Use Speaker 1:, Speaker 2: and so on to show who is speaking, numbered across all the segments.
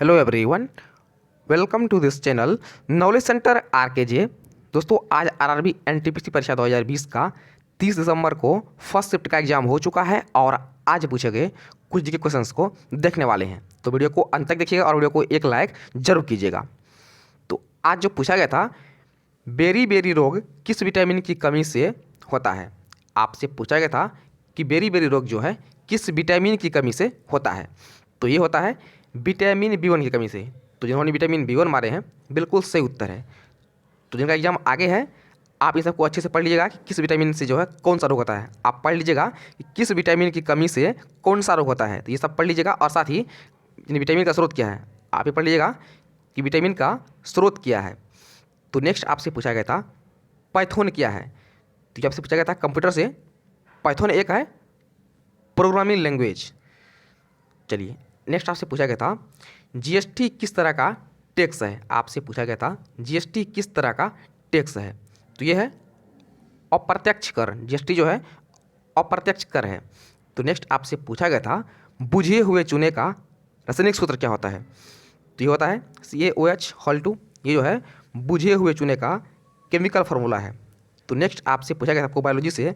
Speaker 1: Hello everyone, welcome to this channel knowledge centre RKJ. दोस्तों, आज RRB NTPC परीक्षा 2020 का 30 दिसंबर को फर्स्ट शिफ्ट का एग्जाम हो चुका है और आज पूछे गए कुछ जीके क्वेश्चंस को देखने वाले हैं। तो वीडियो को अंत तक देखिएगा और वीडियो को एक लाइक जरूर कीजिएगा। तो आज जो पूछा गया था, बेरी बेरी रोग किस विटामिन की कमी से होता है। आपसे पूछा गया था कि बेरी बेरी रोग जो है किस विटामिन की कमी से होता है। तो ये होता है विटामिन बी वन की कमी से। तो जिन्होंने विटामिन बी वन मारे हैं बिल्कुल सही उत्तर है। तो जिनका एग्जाम आगे है, आप ये सबको अच्छे से पढ़ लीजिएगा कि किस विटामिन से जो है कौन सा रोग होता है। आप पढ़ लीजिएगा कि किस विटामिन की कमी से कौन सा रोग होता है। तो ये सब पढ़ लीजिएगा और साथ ही विटामिन का स्रोत क्या है आप ये पढ़ लीजिएगा कि विटामिन का स्रोत क्या है। तो नेक्स्ट आपसे पूछा गया था पाइथन क्या है। तो ये आपसे पूछा गया था कंप्यूटर से, पाइथन एक है प्रोग्रामिंग लैंग्वेज। चलिए नेक्स्ट आपसे पूछा गया था जीएसटी किस तरह का टैक्स है। आपसे पूछा गया था जीएसटी किस तरह का टैक्स है। तो ये है अप्रत्यक्ष कर। जीएसटी जो है अप्रत्यक्ष कर है। तो नेक्स्ट आपसे पूछा गया था बुझे हुए चूने का रासायनिक सूत्र क्या होता है। तो ये होता है CaOH2। ये जो है बुझे हुए चूने का केमिकल फार्मूला है। तो नेक्स्ट आपसे पूछा गया था आपको बायोलॉजी से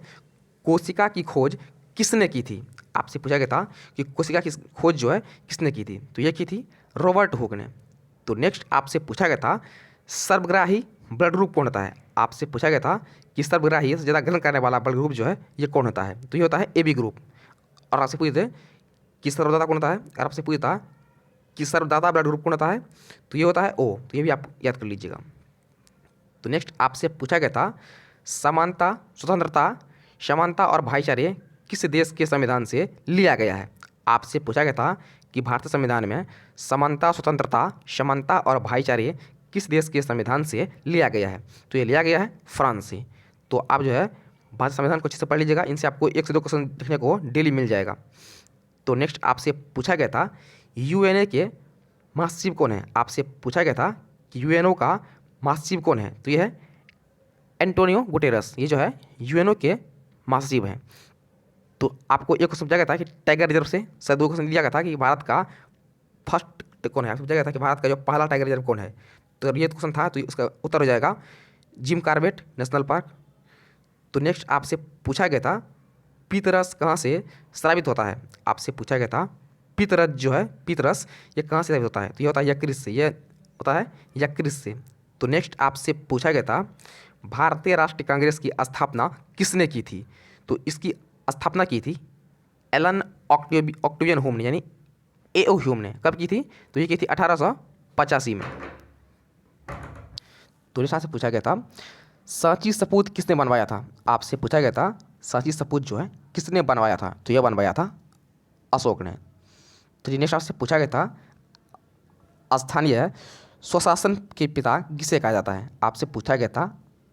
Speaker 1: कोशिका की खोज किसने की थी। आपसे पूछा गया था कि कोशिका की खोज जो है किसने की थी। तो ये की थी रॉबर्ट हुक ने। तो नेक्स्ट आपसे पूछा गया था सर्वग्राही ब्लड ग्रुप कौन होता है। आपसे पूछा गया था कि सर्वग्राही से ज़्यादा ग्रहण करने वाला ब्लड ग्रुप जो है ये कौन होता है। तो ये होता है AB ग्रुप। और आपसे पूछे थे कि सर्वदाता कौन होता है। और आपसे पूछा था कि सर्वदाता ब्लड ग्रुप कौन होता है। तो ये होता है O। तो ये भी आप याद कर लीजिएगा। तो नेक्स्ट आपसे पूछा गया था समानता, स्वतंत्रता, समानता और भाईचारे किस देश के संविधान से लिया गया है। आपसे पूछा गया था कि भारतीय संविधान में समानता, स्वतंत्रता, समानता और भाईचारे किस देश के संविधान से लिया गया है। तो ये लिया गया है फ्रांस से। तो आप जो है भारतीय संविधान को अच्छे से पढ़ लीजिएगा। इनसे आपको 1 से 2 क्वेश्चन देखने को डेली मिल जाएगा। तो नेक्स्ट आपसे पूछा गया था यूएनए के महासचिव कौन है। आपसे पूछा गया था कि यूएनओ का महासचिव कौन है। तो ये है एंटोनियो गुटेरस। ये जो है यूएनओ के महासचिव हैं। तो आपको एक क्वेश्चन पूछा गया था कि टाइगर रिजर्व से शायद 2 क्वेश्चन दिया गया था कि भारत का फर्स्ट कौन है। आपसे पूछा गया था कि भारत का जो पहला टाइगर रिजर्व कौन है। तो ये क्वेश्चन था तो उसका उत्तर हो जाएगा जिम कॉर्बेट नेशनल पार्क। तो नेक्स्ट आपसे पूछा गया था पीतरस कहाँ से स्रावित होता है। आपसे पूछा गया था पीतरस जो है पीतरस ये कहाँ से स्रावित होता है। तो ये होता है यकृत से। ये होता है यकृत से। तो नेक्स्ट आपसे पूछा गया था भारतीय राष्ट्रीय कांग्रेस की स्थापना किसने की थी। तो इसकी स्थापना की थी एलन ऑक्टेवियन ह्यूम ने, यानी AO ह्यूम ने। कब की थी। तो ये की थी 1885 में। तो निशा से पूछा गया था सांची स्तूप किसने बनवाया था। आपसे पूछा गया था सांची स्तूप जो है किसने बनवाया था। तो यह बनवाया था अशोक ने। तो नेक्स्ट आपसे पूछा गया था स्थानीय स्वशासन के पिता किसे कहा जाता है। आपसे पूछा गया था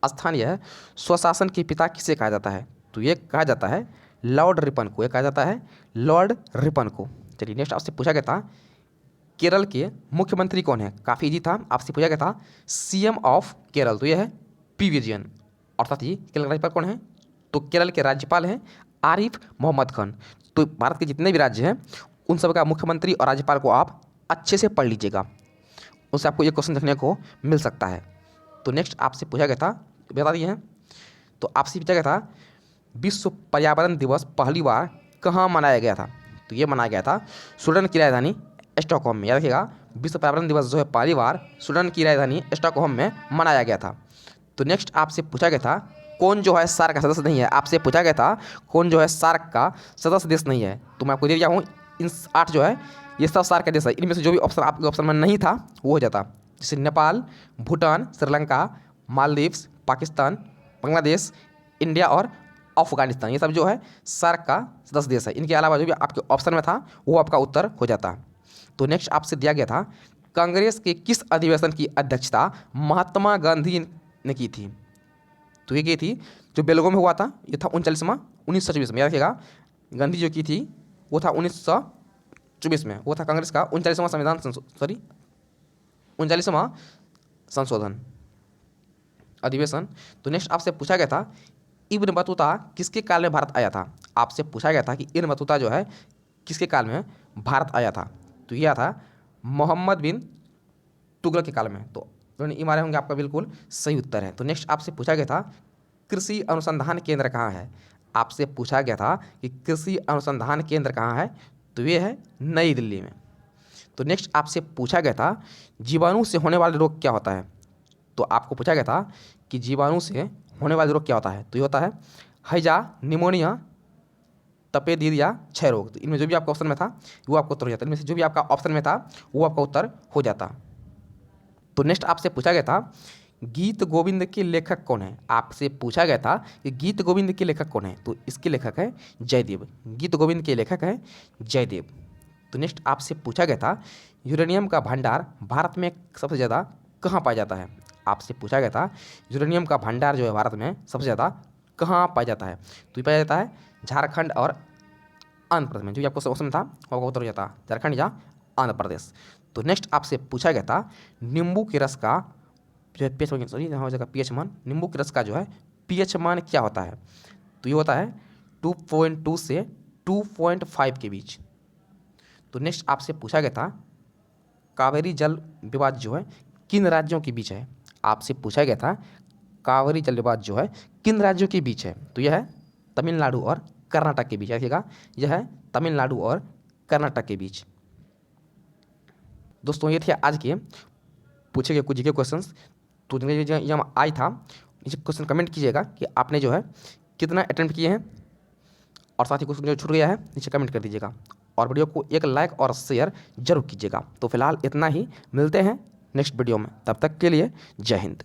Speaker 1: स्थानीय स्वशासन के पिता किसे कहा जाता है। तो ये कहा जाता है लॉर्ड रिपन को। ये कहा जाता है लॉर्ड रिपन को। चलिए नेक्स्ट आपसे पूछा गया था केरल के मुख्यमंत्री कौन है। काफ़ी इजी था। आपसे पूछा गया था CM ऑफ केरल। तो यह है P विजयन। और साथ ही केरल का राज्यपाल कौन है। तो केरल के राज्यपाल हैं आरिफ मोहम्मद खान। तो भारत के जितने भी राज्य हैं उन सब का मुख्यमंत्री और राज्यपाल को आप अच्छे से पढ़ लीजिएगा। उससे आपको ये क्वेश्चन देखने को मिल सकता है। तो नेक्स्ट आपसे पूछा गया था, बता दिए हैं। तो आपसे पूछा गया था विश्व पर्यावरण दिवस पहली बार कहाँ मनाया गया था। तो ये मनाया गया था स्वीडन की राजधानी स्टॉकहोम में। याद रखिएगा विश्व पर्यावरण दिवस जो है पहली बार स्वीडन की राजधानी स्टॉकहोम में मनाया गया था। तो नेक्स्ट आपसे पूछा गया था कौन जो है सार्क का सदस्य नहीं है। आपसे पूछा गया था कौन जो है सार्क का सदस्य देश नहीं है। तो मैं आपको दे दिया हूँ इन 8 जो है ये सब सार्क का देश है। इनमें से जो भी ऑप्शन आपके ऑप्शन में नहीं था वो हो जाता, जैसे नेपाल, भूटान, श्रीलंका, मालदीव्स, पाकिस्तान, बांग्लादेश, इंडिया और अफगानिस्तान। ये सब जो है सार्क का सदस्य देश है। इनके अलावा जो भी आपके ऑप्शन में था वो आपका उत्तर हो जाता। तो नेक्स्ट आपसे दिया गया था कांग्रेस के किस अधिवेशन की अध्यक्षता महात्मा गांधी ने की थी। तो ये की थी जो बेलगाम में हुआ था। ये था 1924 में। याद रखिएगा गांधी जो की थी वो था 1924 में। वो था कांग्रेस का 39वां संविधान 39वां संशोधन अधिवेशन। तो नेक्स्ट आपसे पूछा गया था इब्न बतूता किसके काल में भारत आया था। आपसे पूछा गया था कि इब्न बतूता जो है किसके काल में भारत आया था। तो यह था मोहम्मद बिन तुगलक के काल में। तो दोनों ई मारे होंगे, आपका बिल्कुल सही उत्तर है। तो नेक्स्ट आपसे पूछा गया था कृषि अनुसंधान केंद्र कहाँ है। आपसे पूछा गया था कि कृषि अनुसंधान केंद्र कहाँ है, तो ये है नई दिल्ली में। तो नेक्स्ट आपसे पूछा गया था जीवाणु से होने वाले रोग क्या होता है। तो आपको पूछा गया था कि जीवाणु से होने वाले रोग क्या होता है, तो ये होता है हैजा, निमोनिया, तपेदिक या क्षय रोग। तो इनमें जो भी आपका ऑप्शन में था वो आपका उत्तर हो जाता, इनमें से जो भी आपका ऑप्शन में था वो आपका उत्तर हो जाता। तो नेक्स्ट आपसे पूछा गया था गीत गोविंद के लेखक कौन है। आपसे पूछा गया था कि गीत गोविंद के लेखक कौन है, तो इसके लेखक है जयदेव। गीत गोविंद के लेखक है जयदेव। तो नेक्स्ट आपसे पूछा गया था यूरेनियम का भंडार भारत में सबसे ज़्यादा कहाँ पाया जाता है। आपसे पूछा गया था यूरेनियम का भंडार जो है भारत में सबसे ज़्यादा कहाँ पाया जाता है, तो ये पाया जाता है झारखंड और आंध्र प्रदेश में। जो भी आपको क्वेश्चन था वो उत्तर हो जाता झारखंड या आंध्र प्रदेश। तो नेक्स्ट आपसे पूछा गया था नींबू के रस का जो है पीएच, सॉरी यहाँ हो जाएगा पीएच मान, नींबू के रस का जो है पीएच मान क्या होता है, तो ये होता है 2.2 से 2.5 के बीच। तो नेक्स्ट आपसे पूछा गया था कावेरी जल विवाद जो है किन राज्यों के बीच है। आपसे पूछा गया था कावेरी जल विवाद जो है किन राज्यों के बीच है, तो यह है तमिलनाडु और कर्नाटक के बीच। देखिएगा यह है तमिलनाडु और कर्नाटक के बीच। दोस्तों ये थे आज के पूछे गए कुछ जीके क्वेश्चंस। तो जो आई था नीचे क्वेश्चन कमेंट कीजिएगा कि आपने जो है कितना अटेम्प्ट किए हैं, और साथ ही क्वेश्चन जो छूट गया है नीचे कमेंट कर दीजिएगा, और वीडियो को एक लाइक और शेयर जरूर कीजिएगा। तो फिलहाल इतना ही, मिलते हैं नेक्स्ट वीडियो में, तब तक के लिए जय हिंद।